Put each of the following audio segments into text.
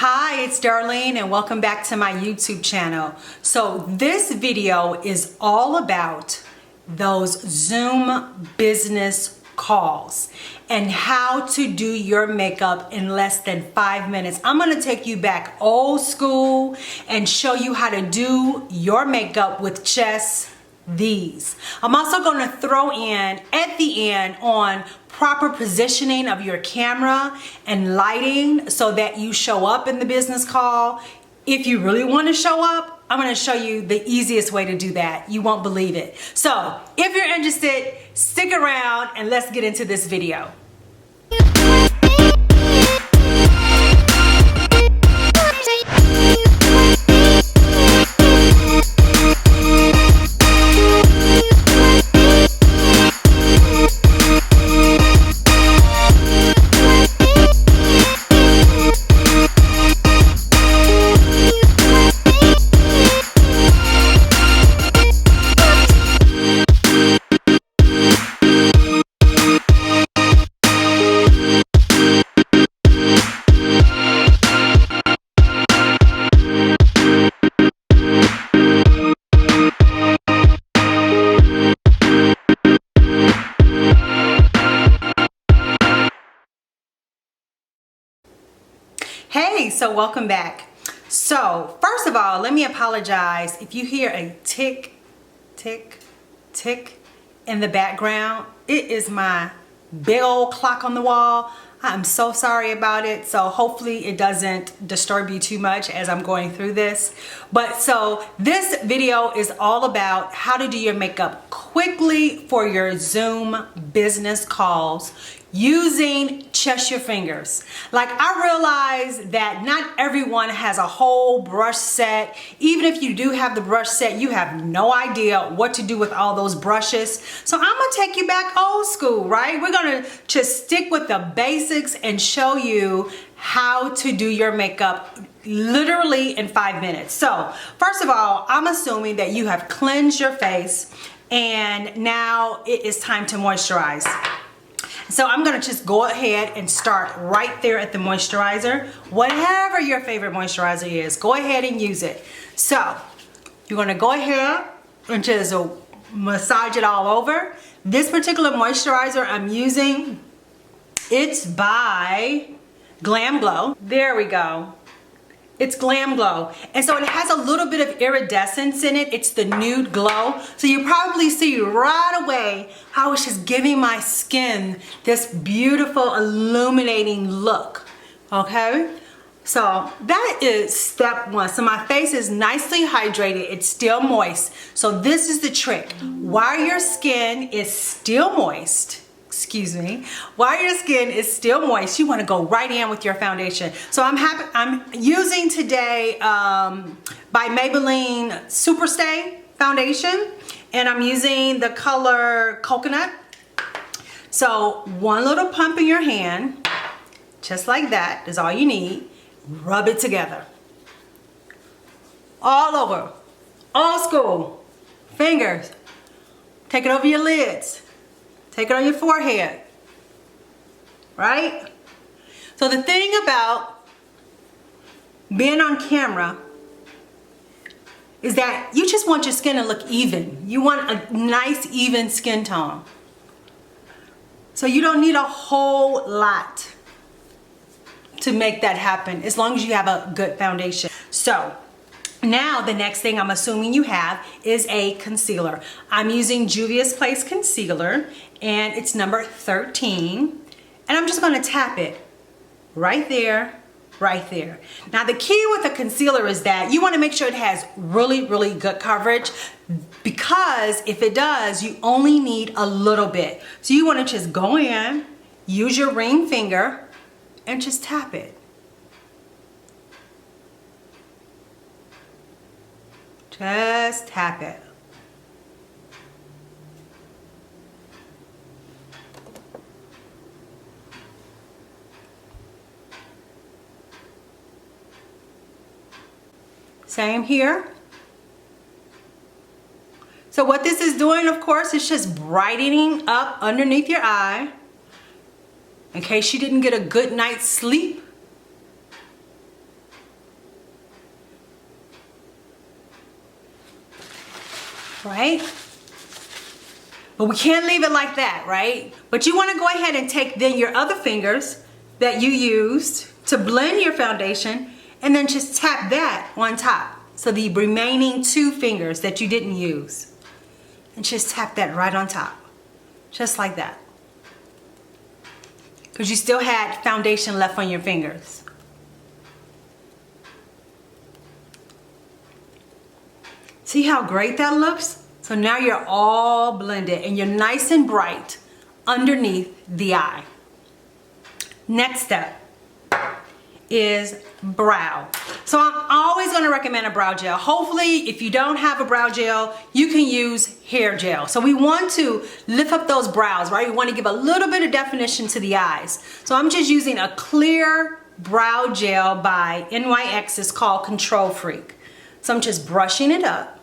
Hi, it's Darlene and welcome back to my YouTube channel. So this video is all about those Zoom business calls and how to do your makeup in less than 5 minutes. I'm going to take you back old school and show you how to do your makeup with just these. I'm also going to throw in at the end on proper positioning of your camera and lighting so that you show up in the business call. If you really want to show up, I'm going to show you the easiest way to do that. You won't believe it. So if you're interested, stick around and let's get into this video. Hey, so welcome back. So first of all, let me apologize if you hear a tick, tick, tick in the background. It is my big old clock on the wall. I'm so sorry about it. So hopefully it doesn't disturb you too much as I'm going through this. But so this video is all about how to do your makeup quickly for your Zoom business calls using just your fingers. Like, I realize that not everyone has a whole brush set. Even if you do have the brush set, you have no idea what to do with all those brushes. So I'm gonna take you back old school, right? We're gonna just stick with the basics and show you how to do your makeup literally in 5 minutes. So first of all, I'm assuming that you have cleansed your face and now it is time to moisturize. So I'm gonna just go ahead and start right there at the moisturizer. Whatever your favorite moisturizer is, go ahead and use it. So you're gonna go ahead and just massage it all over. This particular moisturizer I'm using, it's by Glam Glow. There we go. It's Glam Glow. And so it has a little bit of iridescence in it. It's the nude glow. So you probably see right away how it's just giving my skin this beautiful illuminating look. Okay? So that is step one. So my face is nicely hydrated. It's still moist. So this is the trick. While your skin is still moist, while your skin is still moist, you want to go right in with your foundation. So I'm using today by Maybelline Superstay foundation, and I'm using the color Coconut. So one little pump in your hand, just like that, is all you need. Rub it together. All over. Old school. Fingers. Take it over your lids. Take it on your forehead, right? So the thing about being on camera is that you just want your skin to look even. You want a nice, even skin tone. So you don't need a whole lot to make that happen, as long as you have a good foundation. So now the next thing I'm assuming you have is a concealer. I'm using Juvia's Place concealer and it's number 13. And I'm just gonna tap it right there, right there. Now the key with a concealer is that you wanna make sure it has really, really good coverage, because if it does, you only need a little bit. So you wanna just go in, use your ring finger, and just tap it. Just tap it. Same here. So what this is doing, of course, is just brightening up underneath your eye in case you didn't get a good night's sleep. right? But we can't leave it like that, right? But you want to go ahead and take then your other fingers that you used to blend your foundation and then just tap that on top. So the remaining 2 fingers that you didn't use. And just tap that right on top. Just like that. Because you still had foundation left on your fingers. See how great that looks? So now you're all blended and you're nice and bright underneath the eye. Next step is brow. So I'm always going to recommend a brow gel. Hopefully, if you don't have a brow gel, you can use hair gel. So we want to lift up those brows, right? We want to give a little bit of definition to the eyes. So I'm just using a clear brow gel by NYX. It's called Control Freak. So I'm just brushing it up.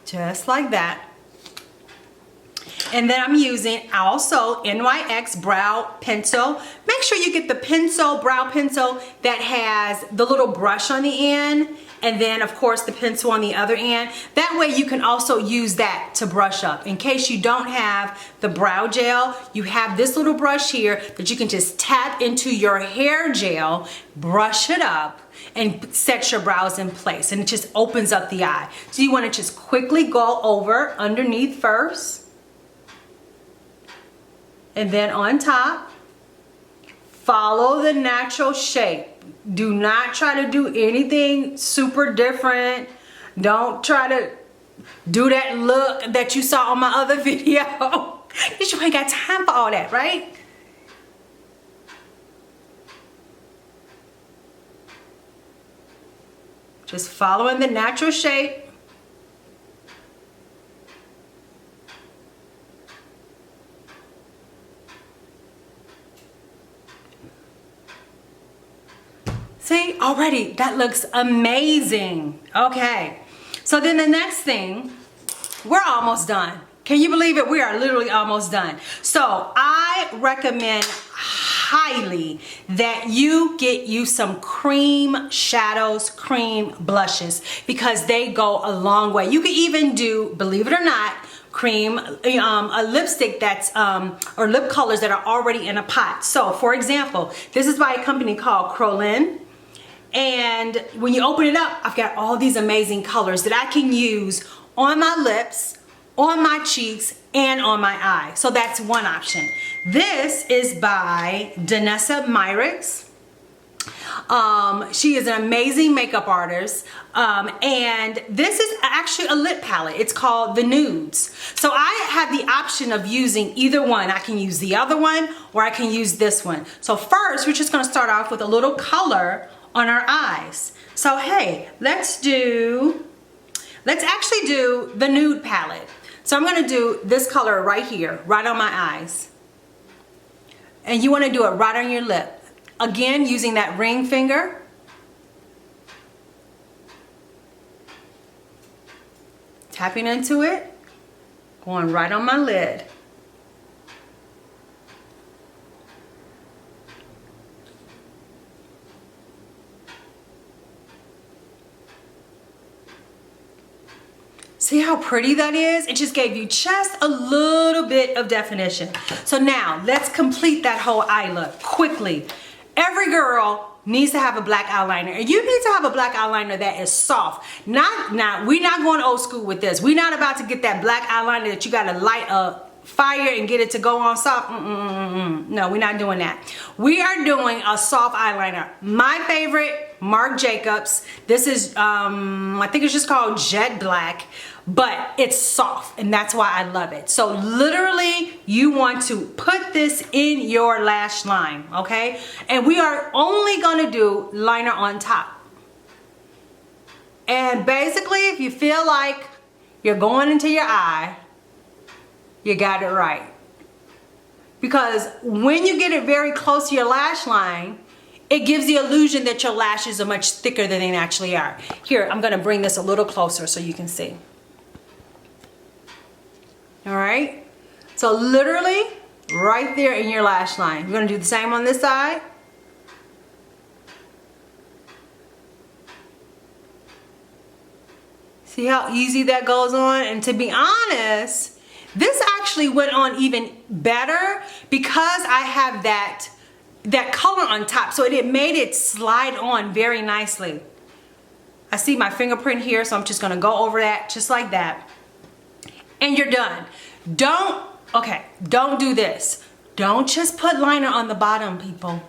Just like that. And then I'm using also NYX brow pencil. Make sure you get the pencil, brow pencil that has the little brush on the end, and then of course the pencil on the other end. That way you can also use that to brush up. In case you don't have the brow gel, you have this little brush here that you can just tap into your hair gel, brush it up, and set your brows in place, and it just opens up the eye. So you want to just quickly go over underneath first, and then on top. Follow the natural shape. Do not try to do anything super different. Don't try to do that look that you saw on my other video. Because you ain't got time for all that, right? Just following the natural shape. See, already that looks amazing. Okay, so then the next thing, we're almost done. Can you believe it? We are literally almost done. So I recommend highly that you get you some cream shadows, cream blushes, because they go a long way. You can even do, believe it or not, cream, a lipstick that's, or lip colors that are already in a pot. So for example, this is by a company called Crolin. And when you open it up, I've got all these amazing colors that I can use on my lips, on my cheeks, and on my eye. So that's one option. This is by Danessa Myricks. She is an amazing makeup artist. And this is actually a lip palette. It's called the Nudes. So I have the option of using either one. I can use the other one or I can use this one. So first, we're just gonna start off with a little color on our eyes. So hey, let's actually do the nude palette. So I'm gonna do this color right here, right on my eyes. And you wanna do it right on your lip. Again, using that ring finger. Tapping into it, going right on my lid. See how pretty that is? It just gave you just a little bit of definition. So now let's complete that whole eye look quickly. Every girl needs to have a black eyeliner, and you need to have a black eyeliner that is soft. We're not going old school with this. We're not about to get that black eyeliner that you gotta light a fire and get it to go on soft. No, we're not doing that. We are doing a soft eyeliner. My favorite, Marc Jacobs. This is, I think it's just called Jet Black, but it's soft, and that's why I love it. So literally, you want to put this in your lash line, okay? And we are only gonna do liner on top. And basically, if you feel like you're going into your eye, you got it right. Because when you get it very close to your lash line, it gives the illusion that your lashes are much thicker than they actually are. Here, I'm gonna bring this a little closer so you can see. All right? So literally, right there in your lash line. We're gonna do the same on this side. See how easy that goes on? And to be honest, this actually went on even better because I have that color on top. So it made it slide on very nicely. I see my fingerprint here, so I'm just gonna go over that just like that. And you're done. Don't do this. Don't just put liner on the bottom, people.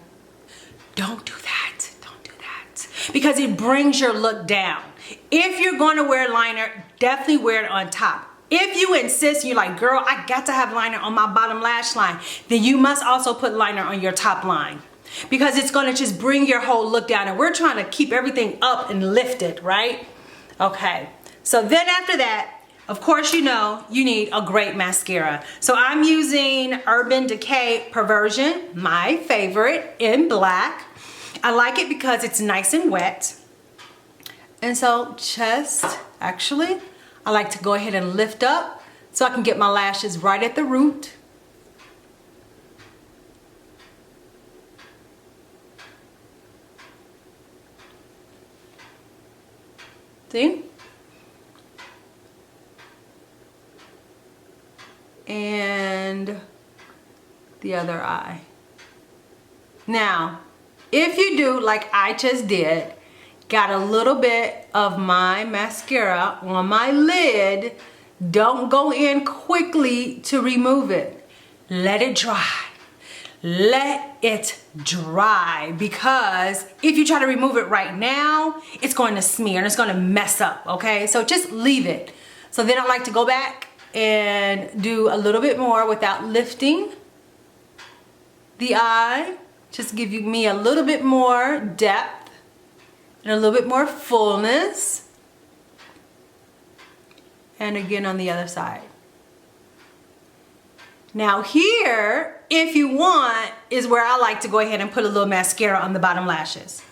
Don't do that. Don't do that. Because it brings your look down. If you're going to wear liner, definitely wear it on top. If you insist, you're like, girl, I got to have liner on my bottom lash line, then you must also put liner on your top line. Because it's going to just bring your whole look down. And we're trying to keep everything up and lifted, right? Okay. So then after that, of course, you know, you need a great mascara. So I'm using Urban Decay Perversion, my favorite, in black. I like it because it's nice and wet. And so actually, I like to go ahead and lift up so I can get my lashes right at the root. See? And the other eye. Now, if you do like I just did, got a little bit of my mascara on my lid, don't go in quickly to remove it. Let it dry. Let it dry, because if you try to remove it right now, it's going to smear and it's going to mess up, okay? So just leave it. So then I like to go back and do a little bit more without lifting the eye. Just give me a little bit more depth and a little bit more fullness. And again on the other side. Now here, if you want, is where I like to go ahead and put a little mascara on the bottom lashes.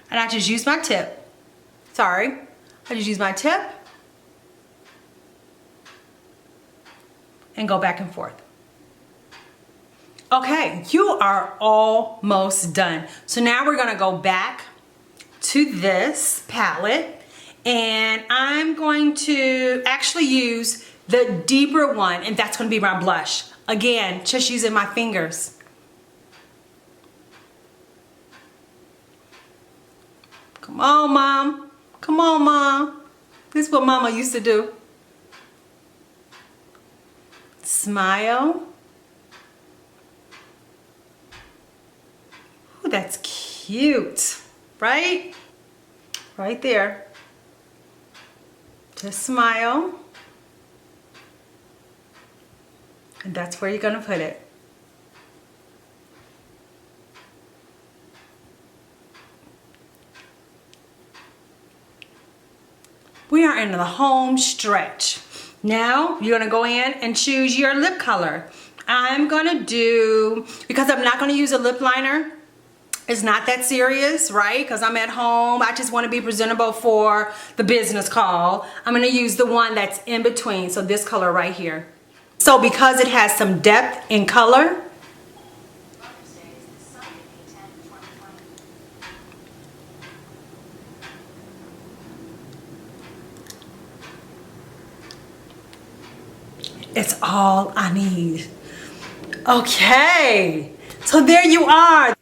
And I just use my tip. Sorry, I just use my tip and go back and forth. Okay, you are almost done. So now we're gonna go back to this palette, and I'm going to actually use the deeper one, and that's gonna be my blush. Again, just using my fingers. Come on, Mom. Come on, Mom. This is what Mama used to do. Smile. Ooh, that's cute, right? Right there. Just smile. And that's where you're gonna put it. We are in the home stretch. Now you're gonna go in and choose your lip color. I'm gonna do, because I'm not gonna use a lip liner, it's not that serious, right? Because I'm at home, I just wanna be presentable for the business call. I'm gonna use the one that's in between, so this color right here. So because it has some depth in color, it's all I need. Okay, so there you are.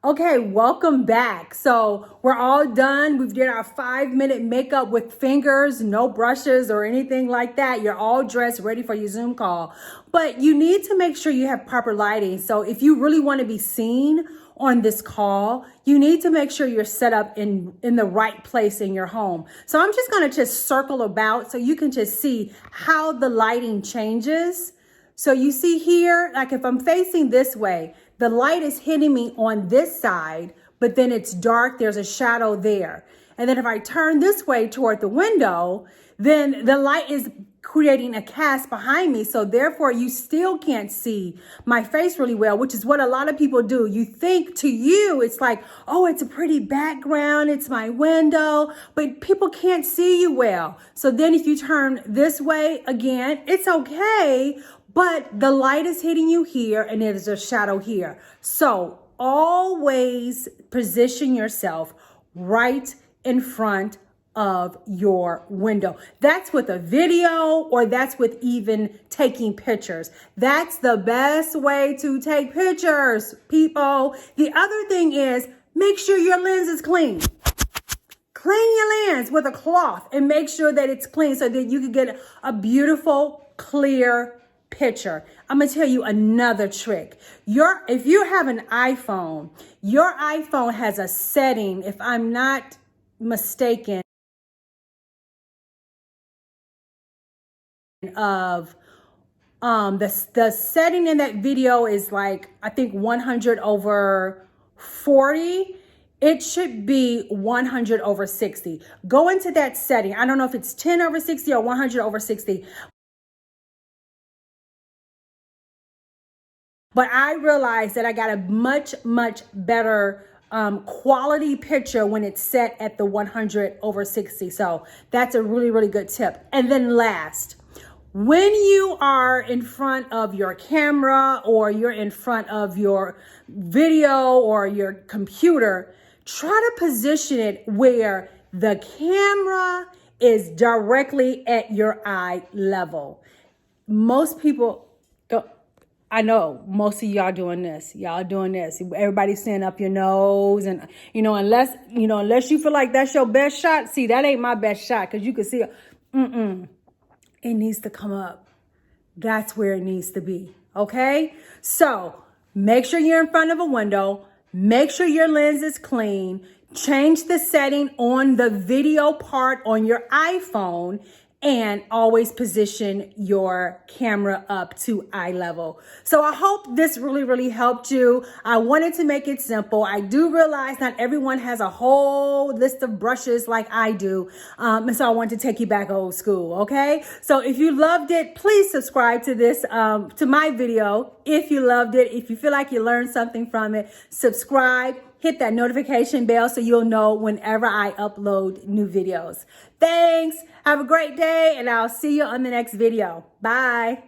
Okay, welcome back. So we're all done. We've did our 5-minute makeup with fingers, no brushes or anything like that. You're all dressed, ready for your Zoom call. But you need to make sure you have proper lighting. So if you really want to be seen on this call, you need to make sure you're set up in the right place in your home. So I'm just going to just circle about so you can just see how the lighting changes. So you see here, like if I'm facing this way, the light is hitting me on this side, but then it's dark, there's a shadow there. And then if I turn this way toward the window, then the light is creating a cast behind me. So therefore you still can't see my face really well, which is what a lot of people do. You think to you, it's like, oh, it's a pretty background, it's my window, but people can't see you well. So then if you turn this way again, it's okay, but the light is hitting you here and there's a shadow here. So always position yourself right in front of your window. That's with a video, or that's with even taking pictures. That's the best way to take pictures, people. The other thing is, make sure your lens is clean. Clean your lens with a cloth and make sure that it's clean so that you can get a beautiful, clear picture. I'm gonna tell you another trick. If you have an iPhone, your iPhone has a setting, if I'm not mistaken, of the setting in that video is like, I think 100/40. It should be 100/60. Go into that setting. I don't know if it's 10/60 or 100/60. But I realized that I got a much, much better quality picture when it's set at the 100/60. So that's a really, really good tip. And then last, when you are in front of your camera or you're in front of your video or your computer, try to position it where the camera is directly at your eye level. Most people don't. I know most of y'all doing this. Y'all doing this. Everybody's standing up your nose, and unless you feel like that's your best shot. See, that ain't my best shot because you can see it. It needs to come up. That's where it needs to be. Okay? So make sure you're in front of a window. Make sure your lens is clean. Change the setting on the video part on your iPhone, and always position your camera up to eye level. So I hope this really, really helped you. I wanted to make it simple. I do realize not everyone has a whole list of brushes like I do. And so I want to take you back old school, okay? So if you loved it, please subscribe to this, to my video. If you loved it, if you feel like you learned something from it, subscribe. Hit that notification bell so you'll know whenever I upload new videos. Thanks. Have a great day, and I'll see you on the next video. Bye.